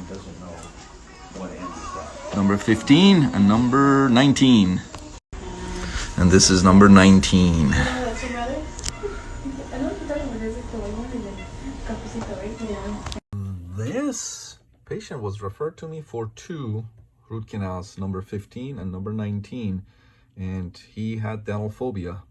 doesn't know what end is that. Number 15 and number 19. And this is number 19. This patient was referred to me for 2 root canals, number 15 and number 19. And he had dental phobia.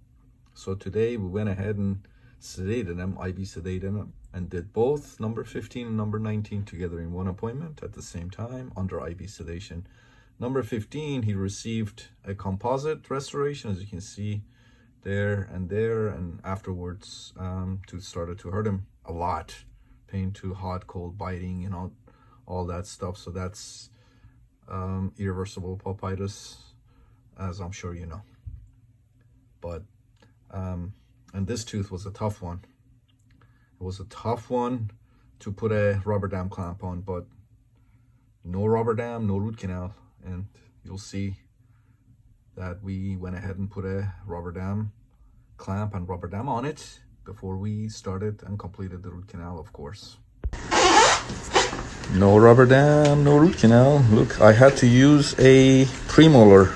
So today we went ahead and sedated him, IV sedated him, and did both number 15 and number 19 together in one appointment at the same time under IV sedation. Number 15, he received a composite restoration, as you can see there, and afterwards tooth started to hurt him a lot. Pain to hot, cold, biting, you know, all that stuff. So that's irreversible pulpitis, as I'm sure you know. But and this tooth was a tough one. It was a tough one to put a rubber dam clamp on, but no rubber dam, no root canal. And you'll see that we went ahead and put a rubber dam clamp and rubber dam on it before we started and completed the root canal, of course. No rubber dam, no root canal. Look, I had to use a premolar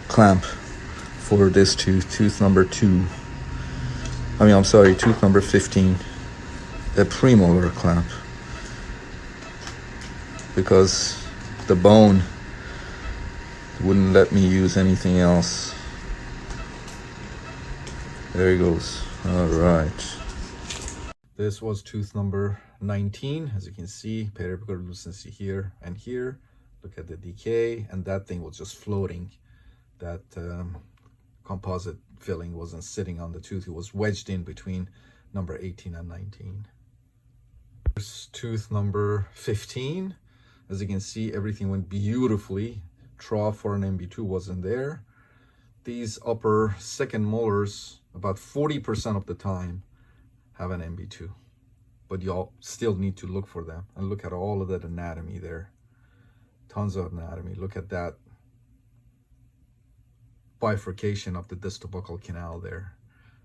clamp for this tooth number 2. I'm sorry, tooth number 15. A premolar clamp. Because the bone wouldn't let me use anything else. There he goes. All right. This was tooth number 19. As you can see, periapical lucency here and here. Look at the decay, and that thing was just floating. That composite filling wasn't sitting on the tooth. It was wedged in between number 18 and 19. Here's tooth number 15. As you can see, everything went beautifully. Trough for an MB2 wasn't there. These upper second molars, about 40% of the time, have an MB2. But y'all still need to look for them. And look at all of that anatomy there. Tons of anatomy. Look at that bifurcation of the distal buccal canal there.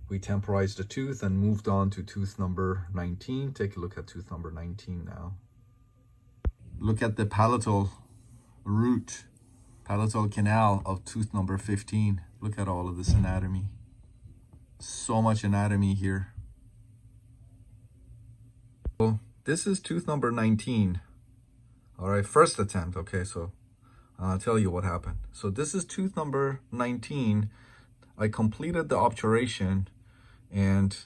We temporized the tooth and moved on to tooth number 19. Take a look at tooth number 19 now. Look at the palatal root, palatal canal of tooth number 15. Look at all of this anatomy. So much anatomy here. So this is tooth number 19. All right, first attempt. Okay, so I'll tell you what happened. So this is tooth number 19. I completed the obturation, and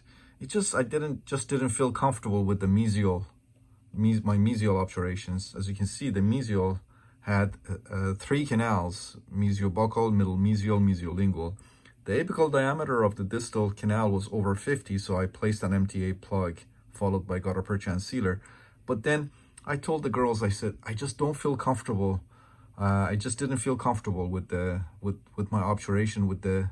I didn't feel comfortable with the my mesial obturations. As you can see, the mesial had 3 canals: mesiobuccal, middle mesial, mesiolingual. The apical diameter of the distal canal was over 50, so I placed an MTA plug followed by gutta percha and sealer. But then I told the girls, I said, I just don't feel comfortable. I just didn't feel comfortable with my obturation. It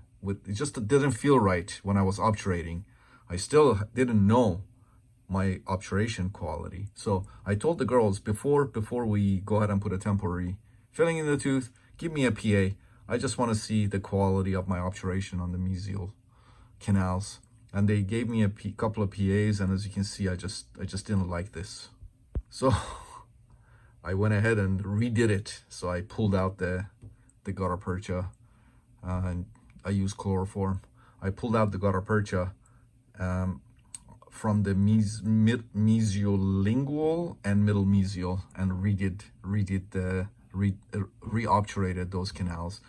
just didn't feel right when I was obturating. I still didn't know my obturation quality. So I told the girls, before we go ahead and put a temporary filling in the tooth, give me a PA. I just want to see the quality of my obturation on the mesial canals. And they gave me a couple of PAs, and as you can see, I just didn't like this. So I went ahead and redid it. So I pulled out the gutta percha, and I used chloroform. I pulled out the gutta percha from the mesiolingual and middle mesial, and reobturated those canals.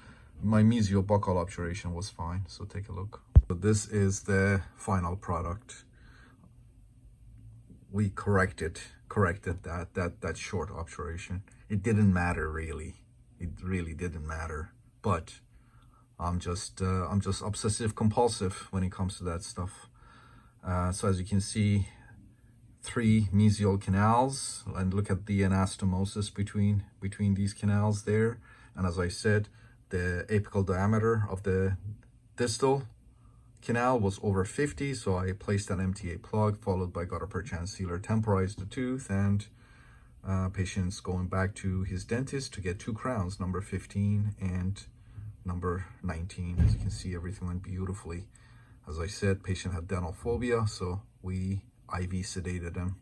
My mesiobuccal obturation was fine. So take a look. So this is the final product. We corrected that short obturation. It didn't matter really. It really didn't matter. But I'm just obsessive compulsive when it comes to that stuff. So as you can see, 3 mesial canals, and look at the anastomosis between these canals there. And as I said, the apical diameter of the distal canal was over 50, so I placed an MTA plug followed by gutta percha and sealer, temporized the tooth, and patient's going back to his dentist to get 2 crowns, number 15 and number 19. As you can see, everything went beautifully. As I said, patient had dental phobia, so we IV sedated him.